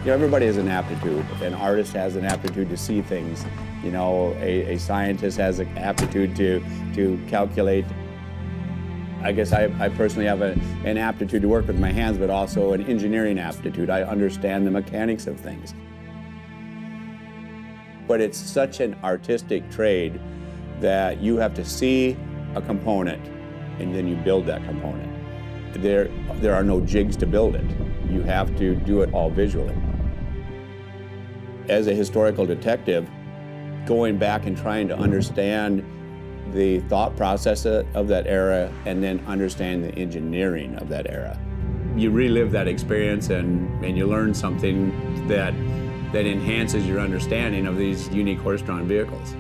You know, everybody has an aptitude. An artist has an aptitude to see things. You know, a scientist has an aptitude to calculate. I guess I personally have an aptitude to work with my hands, but also an engineering aptitude. I understand the mechanics of things. But it's such an artistic trade that you have to see a component and then you build that component. There are no jigs to build it. You have to do it all visually. As a historical detective, going back and trying to understand the thought process of that era and then understand the engineering of that era. You relive that experience and you learn something that enhances your understanding of these unique horse-drawn vehicles.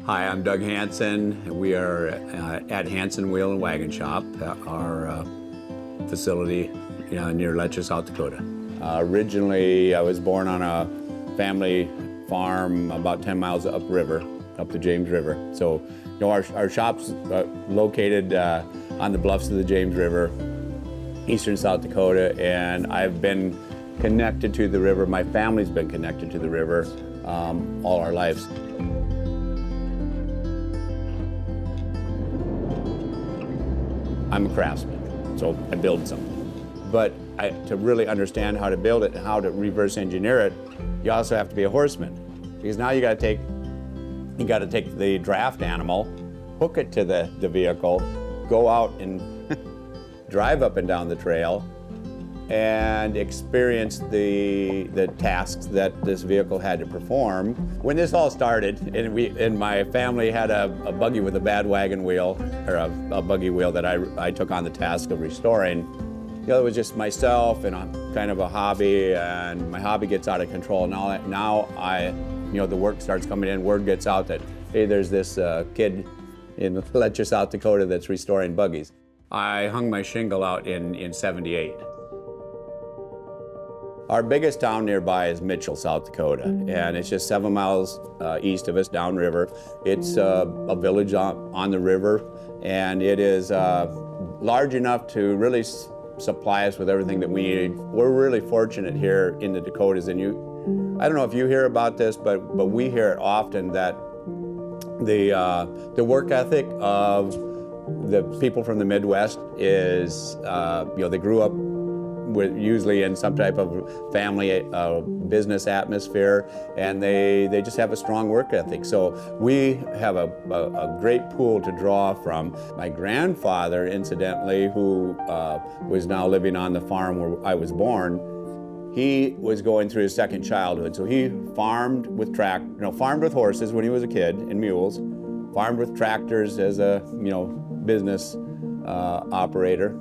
Hi, I'm Doug Hansen. We are at Hanson Wheel and Wagon Shop, our facility near Letcher, South Dakota. Originally, I was born on a family farm about 10 miles upriver, up the James River. So, you know, our shop's located on the bluffs of the James River, eastern South Dakota, and I've been connected to the river. My family's been connected to the river all our lives. I'm a craftsman, so I build something. But to really understand how to build it and how to reverse engineer it, you also have to be a horseman. Because now you got to take the draft animal, hook it to the vehicle, go out and drive up and down the trail, and experience the tasks that this vehicle had to perform. When this all started, and my family had a buggy with a bad wagon wheel, or a buggy wheel that I took on the task of restoring. You know, it was just myself and kind of a hobby, and my hobby gets out of control. Now the work starts coming in, word gets out that, hey, there's this kid in Letcher, South Dakota that's restoring buggies. I hung my shingle out in '78. Our biggest town nearby is Mitchell, South Dakota, and it's just 7 miles east of us, downriver. It's a village on the river, and it is large enough to really supply us with everything that we need. We're really fortunate here in the Dakotas, and I don't know if you hear about this, but we hear it often that the work ethic of the people from the Midwest is, they grew up usually in some type of family business atmosphere, and they just have a strong work ethic. So we have a great pool to draw from. My grandfather, incidentally, who was now living on the farm where I was born, he was going through his second childhood. So he farmed with horses when he was a kid, and mules, farmed with tractors as a business operator,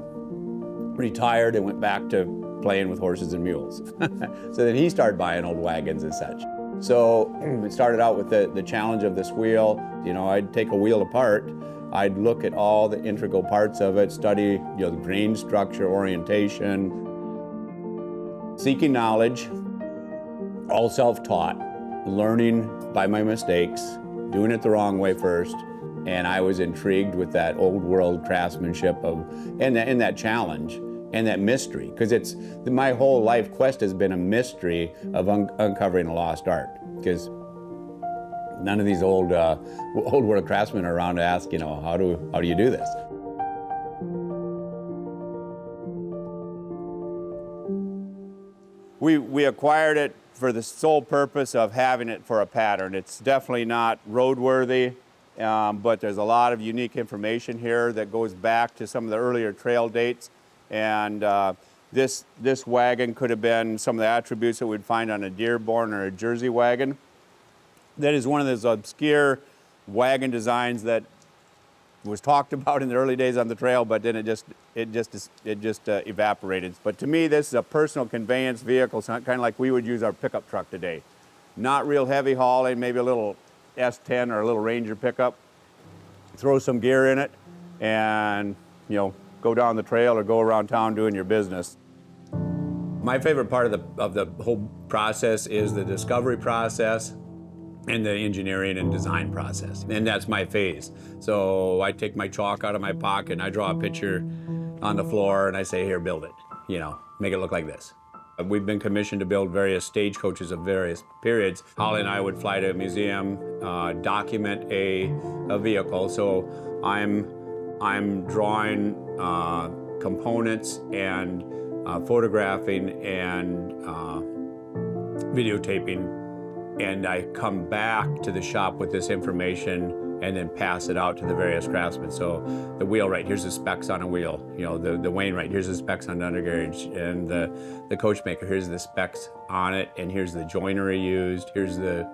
retired and went back to playing with horses and mules. So then he started buying old wagons and such. So it started out with the challenge of this wheel. I'd take a wheel apart, I'd look at all the integral parts of it, study the grain structure, orientation, seeking knowledge, all self-taught, learning by my mistakes, doing it the wrong way first. And I was intrigued with that old world craftsmanship and that challenge and that mystery, because my whole life quest has been a mystery of uncovering a lost art, because none of these old world craftsmen are around to ask, how do you do this? We acquired it for the sole purpose of having it for a pattern. It's definitely not roadworthy. But there's a lot of unique information here that goes back to some of the earlier trail dates. And this wagon could have been some of the attributes that we'd find on a Dearborn or a Jersey wagon. That is one of those obscure wagon designs that was talked about in the early days on the trail, but then it just evaporated. But to me, this is a personal conveyance vehicle, kind of like we would use our pickup truck today. Not real heavy hauling, maybe a little S10 or a little Ranger pickup, throw some gear in it, and go down the trail or go around town doing your business. My favorite part of the whole process is the discovery process. and the engineering and design process. And that's my phase. So I take my chalk out of my pocket and I draw a picture on the floor and I say, here, build it, you know, make it look like this. We've been commissioned to build various stagecoaches of various periods. Holly and I would fly to a museum, document a vehicle. So I'm drawing components and photographing and videotaping, and I come back to the shop with this information and then pass it out to the various craftsmen. So the wheelwright, here's the specs on a wheel. You know, the wainwright, here's the specs on the undercarriage. And the coachmaker, here's the specs on it, and here's the joinery used, here's the,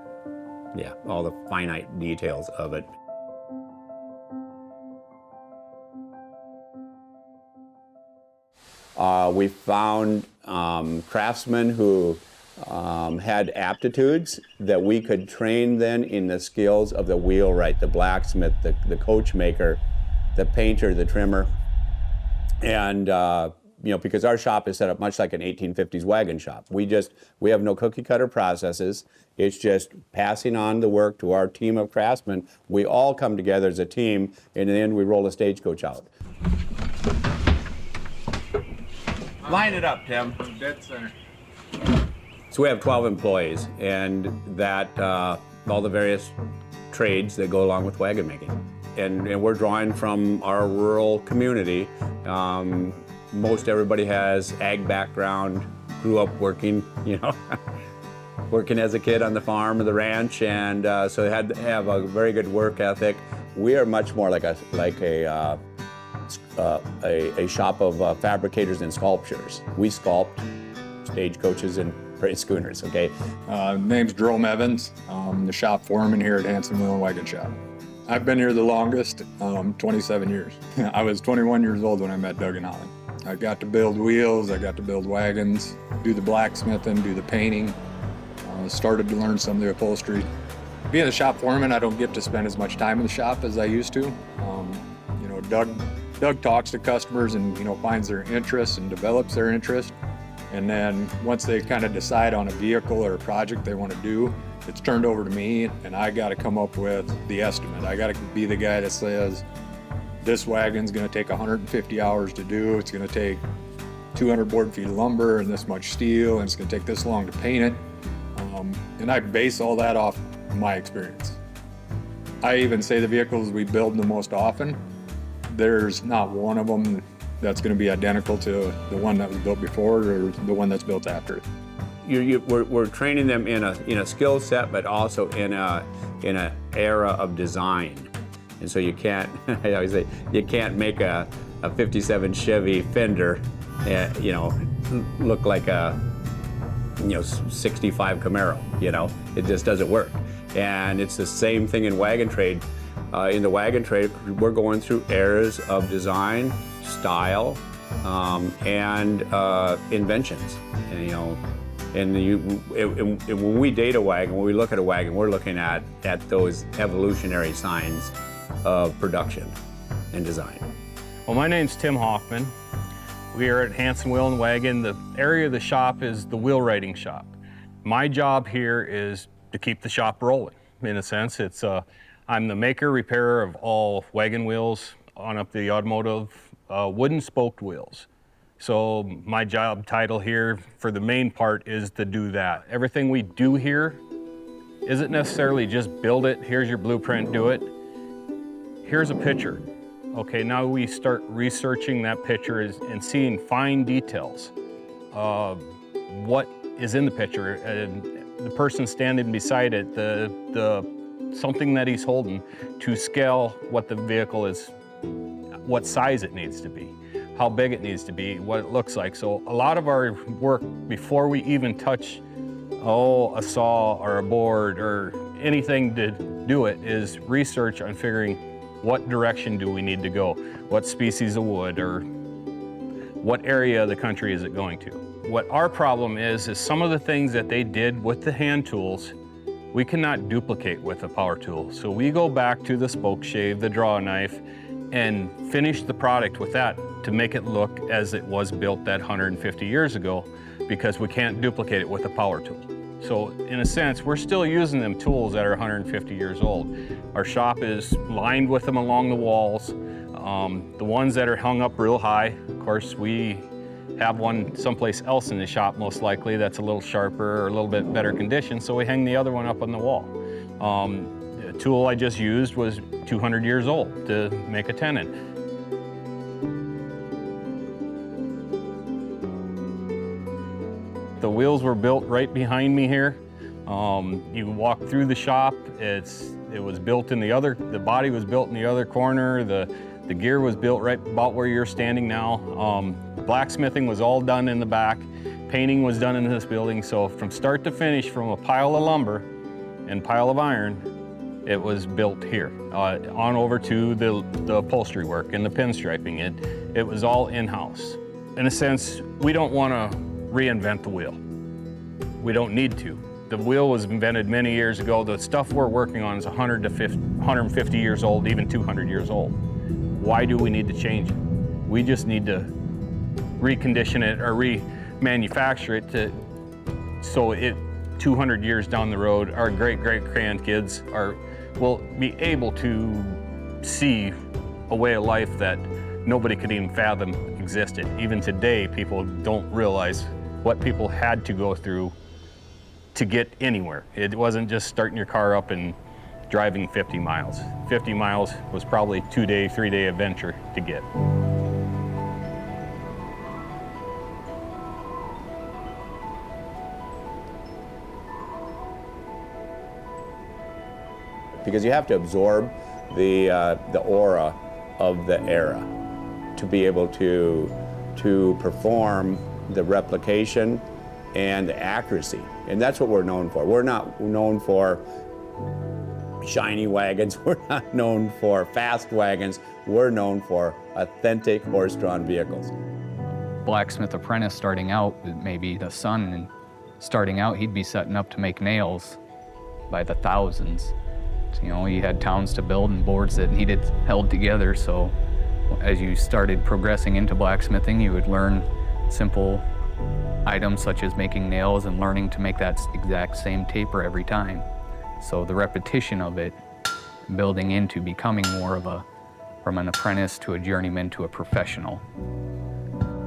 yeah, all the finite details of it. We found craftsmen who had aptitudes that we could train then in the skills of the wheelwright, the blacksmith, the coachmaker, the painter, the trimmer. And you know, because our shop is set up much like an 1850s wagon shop. We have no cookie cutter processes. It's just passing on the work to our team of craftsmen. We all come together as a team, and in the end we roll a stagecoach out. Line it up, Tim. Dead center. So we have 12 employees, and that all the various trades that go along with wagon making. And we're drawing from our rural community. Most everybody has ag background, grew up working, you know, working as a kid on the farm or the ranch, and so they had to have a very good work ethic. We are much more like a shop of fabricators and sculptors. We sculpt stagecoaches and freight schooners, okay? Name's Jerome Evans. I'm the shop foreman here at Hanson Wheel and Wagon Shop. I've been here the longest, 27 years. I was 21 years old when I met Doug and Holly. I got to build wheels, I got to build wagons, do the blacksmithing, do the painting, started to learn some of the upholstery. Being a shop foreman, I don't get to spend as much time in the shop as I used to. You know, Doug talks to customers and, you know, finds their interests and develops their interest. And then once they kind of decide on a vehicle or a project they want to do, it's turned over to me, and I got to come up with the estimate. I got to be the guy that says, this wagon's going to take 150 hours to do, it's going to take 200 board feet of lumber and this much steel, and it's going to take this long to paint it. And I base all that off my experience. I even say the vehicles we build the most often, there's not one of them that's going to be identical to the one that was built before or the one that's built after it. We're training them in a skill set, but also in an era of design. And so you can't, I always say, you can't make a 57 Chevy Fender, you know, look like a, you know, 65 Camaro, you know. It just doesn't work. And it's the same thing in wagon trade. In the wagon trade, we're going through eras of design, style, and inventions. And, you know, and when we date a wagon, when we look at a wagon, we're looking at those evolutionary signs of production and design. Well, my name's Tim Hoffman. We are at Hanson Wheel and Wagon. The area of the shop is the wheelwrighting shop. My job here is to keep the shop rolling. In a sense, it's I'm the maker, repairer of all wagon wheels on up the automotive wooden spoked wheels. So my job title here for the main part is to do that. Everything we do here isn't necessarily just build it, here's your blueprint, do it. Here's a picture. Okay, now we start researching that picture and seeing fine details. What is in the picture, and the person standing beside it, the something that he's holding, to scale what the vehicle is, what size it needs to be, how big it needs to be, what it looks like. So a lot of our work before we even touch, a saw or a board or anything to do it is research on figuring what direction do we need to go, what species of wood, or what area of the country is it going to. What our problem is some of the things that they did with the hand tools, we cannot duplicate with a power tool. So we go back to the spoke shave, the draw knife, and finish the product with that to make it look as it was built that 150 years ago, because we can't duplicate it with a power tool. So in a sense, we're still using them tools that are 150 years old. Our shop is lined with them along the walls. The ones that are hung up real high, of course, we have one someplace else in the shop most likely that's a little sharper or a little bit better condition, so we hang the other one up on the wall. The tool I just used was 200 years old to make a tenon. The wheels were built right behind me here. You walk through the shop, it was built in the body was built in the other corner, the gear was built right about where you're standing now. Blacksmithing was all done in the back. Painting was done in this building, so from start to finish, from a pile of lumber and pile of iron, it was built here. On over to the upholstery work and the pinstriping. It was all in-house. In a sense, we don't want to reinvent the wheel. We don't need to. The wheel was invented many years ago. The stuff we're working on is 150 years old, even 200 years old. Why do we need to change it? We just need to recondition it or remanufacture it so 200 years down the road, our great-great-grandkids will be able to see a way of life that nobody could even fathom existed. Even today, people don't realize what people had to go through to get anywhere. It wasn't just starting your car up and driving 50 miles. 50 miles was probably a 2-day, 3-day adventure to get. Because you have to absorb the aura of the era to be able to perform the replication and the accuracy. And that's what we're known for. We're not known for shiny wagons. We're not known for fast wagons. We're known for authentic horse-drawn vehicles. Blacksmith apprentice starting out, maybe the son, and starting out, he'd be setting up to make nails by the thousands. You know, he had towns to build and boards that needed held together. So as you started progressing into blacksmithing, you would learn simple items such as making nails and learning to make that exact same taper every time. So the repetition of it, building into becoming more of from an apprentice to a journeyman to a professional.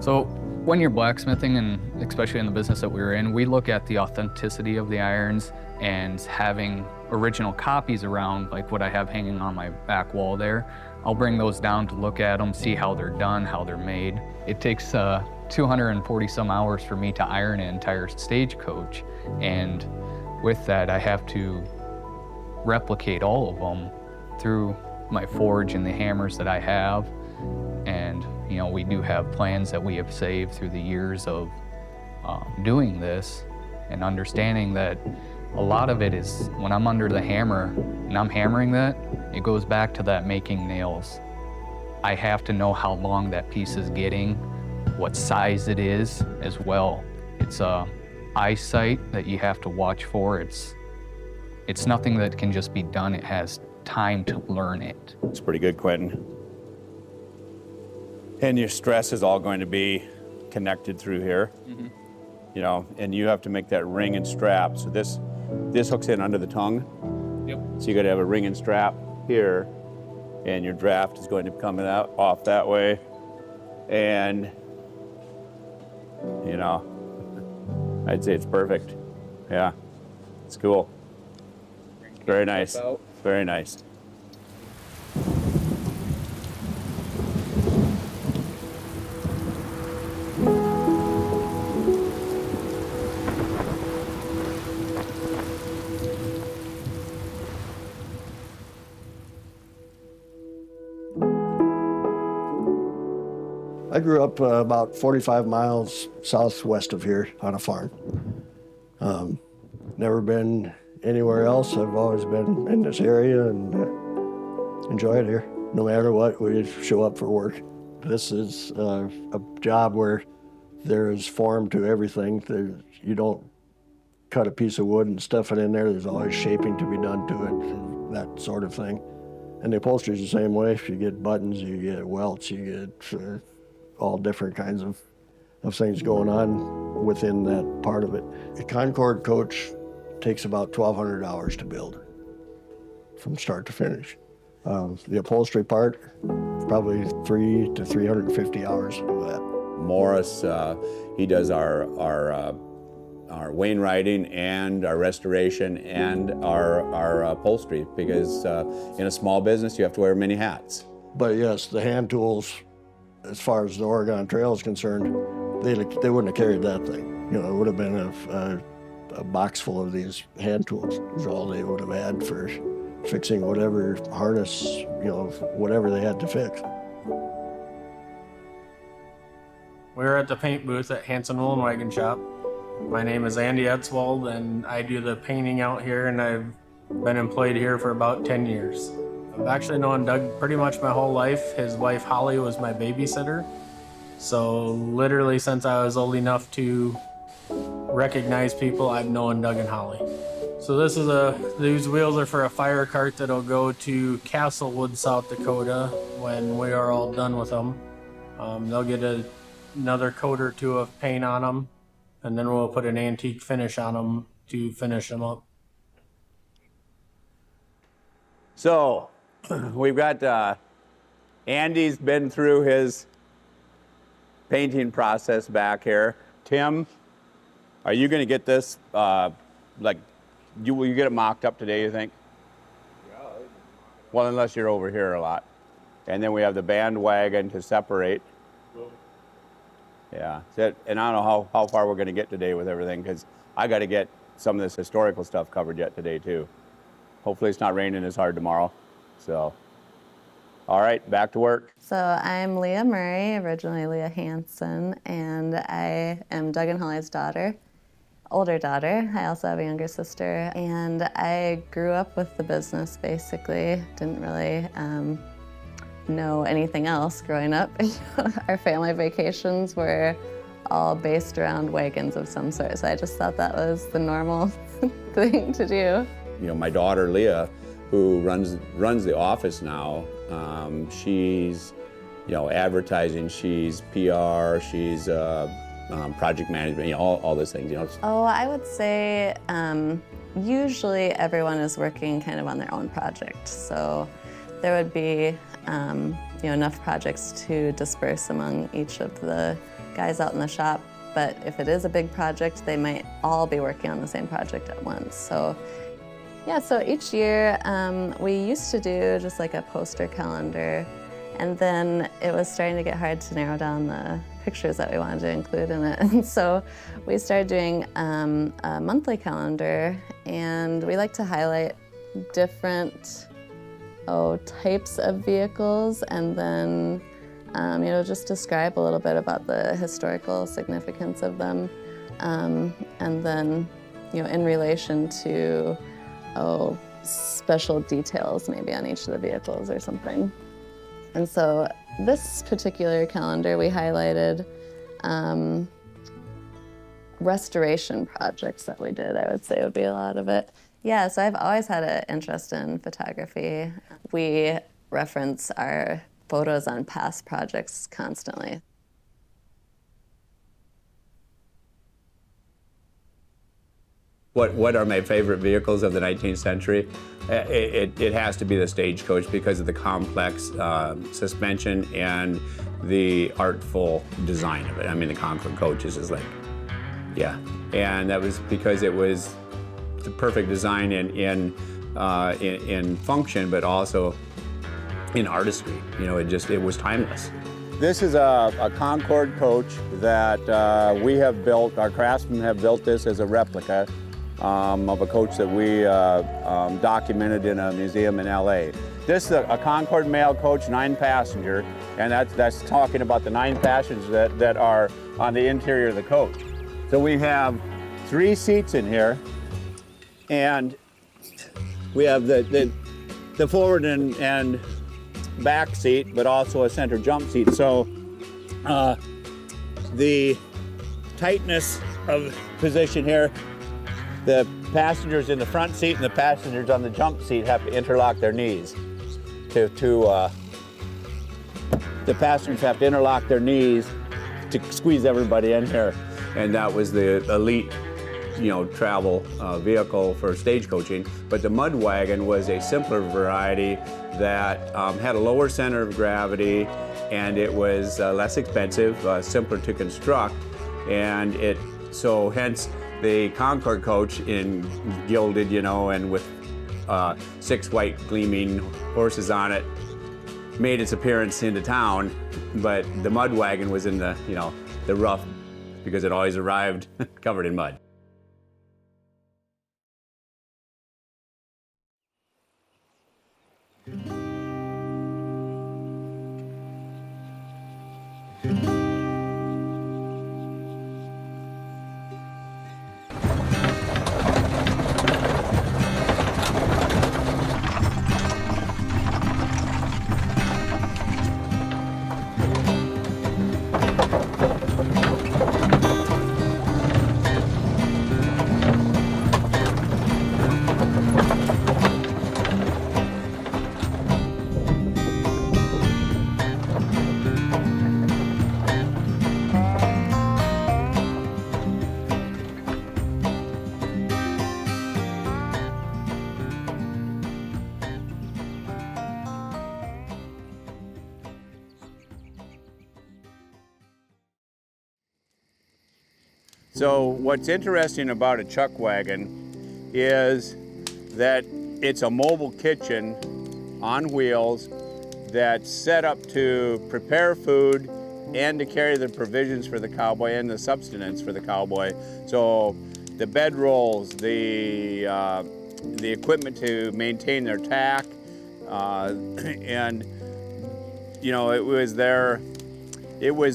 So when you're blacksmithing, and especially in the business that we're in, we look at the authenticity of the irons and having original copies around, like what I have hanging on my back wall there. I'll bring those down to look at them, see how they're done, how they're made. It takes 240 some hours for me to iron an entire stagecoach, and with that I have to replicate all of them through my forge and the hammers that I have. And you know, we do have plans that we have saved through the years of doing this, and understanding that a lot of it is when I'm under the hammer and I'm hammering that, it goes back to that making nails. I have to know how long that piece is getting, what size it is as well. It's eyesight that you have to watch for. It's nothing that can just be done. It has time to learn it. It's pretty good, Quentin. And your stress is all going to be connected through here. Mm-hmm. You know, and you have to make that ring and strap. So this hooks in under the tongue. Yep. So you got to have a ring and strap here, and your draft is going to come out off that way. And you know, I'd say it's perfect. Yeah, it's cool. Very nice. Very nice. I grew up about 45 miles southwest of here on a farm. Never been anywhere else. I've always been in this area and enjoy it here. No matter what, we show up for work. This is a job where there is form to everything. You don't cut a piece of wood and stuff it in there. There's always shaping to be done to it, that sort of thing. And the upholstery is the same way. If you get buttons, you get welts, you get all different kinds of things going on within that part of it. The Concord coach takes about 1,200 hours to build from start to finish. The upholstery part, probably 300 to 350 hours of that. Morris, he does our wainwrighting and our restoration and our upholstery, because in a small business you have to wear many hats. But yes, the hand tools, as far as the Oregon Trail is concerned, they wouldn't have carried that thing. You know, it would have been a box full of these hand tools. Is all they would have had for fixing whatever harness, you know, whatever they had to fix. We're at the paint booth at Hanson Wool and Wagon Shop. My name is Andy Etzwald, and I do the painting out here, and I've been employed here for about 10 years. I've actually known Doug pretty much my whole life. His wife Holly was my babysitter. So literally since I was old enough to recognize people, I've known Doug and Holly. So these wheels are for a fire cart that'll go to Castlewood, South Dakota when we are all done with them. They'll get another coat or two of paint on them, and then we'll put an antique finish on them to finish them up. So we've got Andy's been through his painting process back here. Tim, are you going to get this will you get it mocked up today, you think? Yeah. Well, unless you're over here a lot. And then we have the bandwagon to separate. Yeah, and I don't know how far we're going to get today with everything, because I got to get some of this historical stuff covered yet today too. Hopefully it's not raining as hard tomorrow. So, all right, back to work. So I'm Leah Murray, originally Leah Hansen, and I am Doug and Holly's daughter, older daughter. I also have a younger sister, and I grew up with the business basically. Didn't really know anything else growing up. Our family vacations were all based around wagons of some sort, so I just thought that was the normal thing to do. You know, my daughter Leah, who runs the office now, she's, you know, advertising, she's PR, she's project management, you know, all those things, you know. Oh, I would say usually everyone is working kind of on their own project, so there would be you know, enough projects to disperse among each of the guys out in the shop. But if it is a big project, they might all be working on the same project at once. So yeah, so each year we used to do just like a poster calendar, and then it was starting to get hard to narrow down the pictures that we wanted to include in it. And so we started doing a monthly calendar, and we like to highlight different types of vehicles, and then you know, just describe a little bit about the historical significance of them, and then, you know, in relation to special details maybe on each of the vehicles or something. And so this particular calendar we highlighted restoration projects that we did. I would say would be a lot of it. Yeah, so I've always had an interest in photography. We reference our photos on past projects constantly. What are my favorite vehicles of the 19th century? It has to be the Stagecoach, because of the complex suspension and the artful design of it. I mean, the Concord coaches is like, yeah. And that was because it was the perfect design in function, but also in artistry. You know, it was timeless. This is a Concord coach that we have built. Our craftsmen have built this as a replica of a coach that we documented in a museum in LA. This is a Concord mail coach, 9-passenger, and that's talking about the 9 passengers that are on the interior of the coach. So we have 3 seats in here, and we have the forward and back seat, but also a center jump seat. So the tightness of position here, the passengers in the front seat and the passengers on the jump seat have to interlock their knees. The passengers have to interlock their knees to squeeze everybody in here. And that was the elite travel vehicle for stagecoaching, but the mud wagon was a simpler variety that had a lower center of gravity, and it was less expensive, simpler to construct, and hence the Concord coach in gilded, and with 6 white gleaming horses on it, made its appearance into town, but the mud wagon was in the rough, because it always arrived covered in mud. So what's interesting about a chuck wagon is that it's a mobile kitchen on wheels that's set up to prepare food and to carry the provisions for the cowboy and the subsistence for the cowboy. So the bed rolls, the equipment to maintain their tack, and it was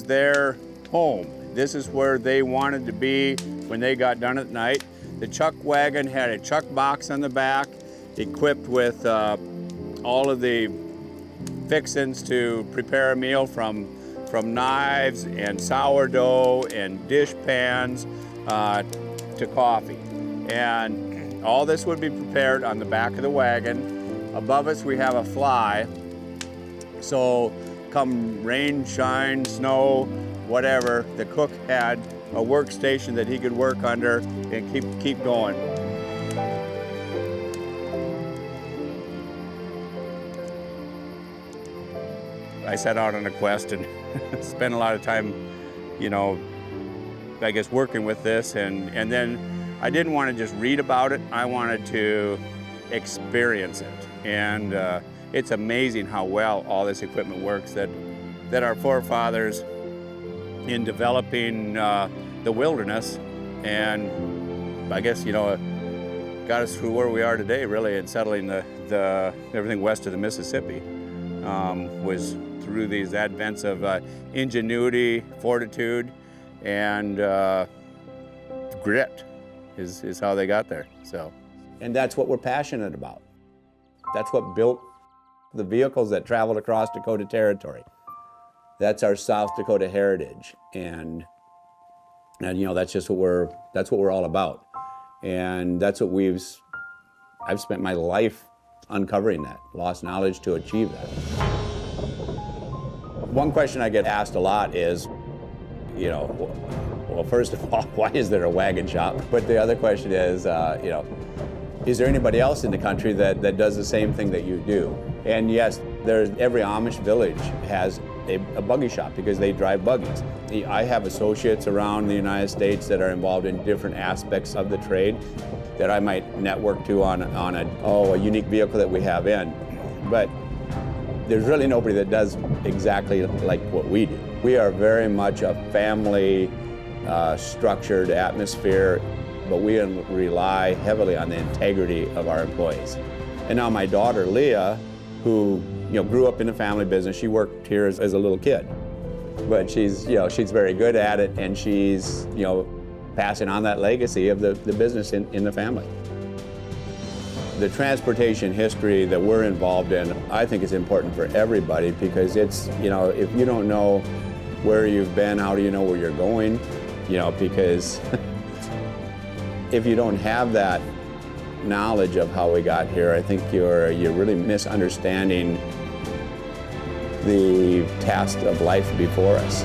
their home. This is where they wanted to be when they got done at night. The chuck wagon had a chuck box on the back, equipped with all of the fixings to prepare a meal, from knives and sourdough and dish pans to coffee. And all this would be prepared on the back of the wagon. Above us we have a fly, so come rain, shine, snow, whatever, the cook had a workstation that he could work under and keep going. I set out on a quest and spent a lot of time, I guess working with this, and then I didn't want to just read about it, I wanted to experience it. And it's amazing how well all this equipment works that our forefathers, in developing the wilderness, and I guess got us through where we are today, really, and settling the everything west of the Mississippi, was through these advents of ingenuity, fortitude, and grit is how they got there. So, and that's what we're passionate about. That's what built the vehicles that traveled across Dakota Territory. That's our South Dakota heritage, and that's just what we're all about, and that's what I've spent my life uncovering that, lost knowledge to achieve that. One question I get asked a lot is, well, first of all, why is there a wagon shop? But the other question is, is there anybody else in the country that does the same thing that you do? And yes, every Amish village has a buggy shop because they drive buggies. I have associates around the United States that are involved in different aspects of the trade that I might network to on a unique vehicle that we have in. But there's really nobody that does exactly like what we do. We are very much a family structured atmosphere, but we rely heavily on the integrity of our employees. And now my daughter, Leah, who grew up in the family business, she worked here as a little kid. But she's very good at it, and she's, passing on that legacy of the business in the family. The transportation history that we're involved in, I think is important for everybody, because it's, if you don't know where you've been, how do you know where you're going? Because if you don't have that knowledge of how we got here, I think you're really misunderstanding the task of life before us.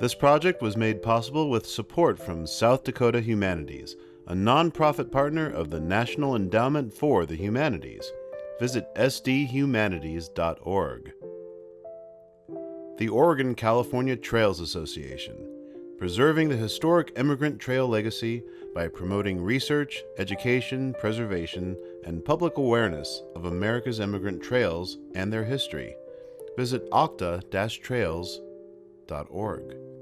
This project was made possible with support from South Dakota Humanities, a nonprofit partner of the National Endowment for the Humanities. Visit sdhumanities.org. The Oregon-California Trails Association, preserving the historic immigrant trail legacy by promoting research, education, preservation, and public awareness of America's immigrant trails and their history. Visit octa-trails.org.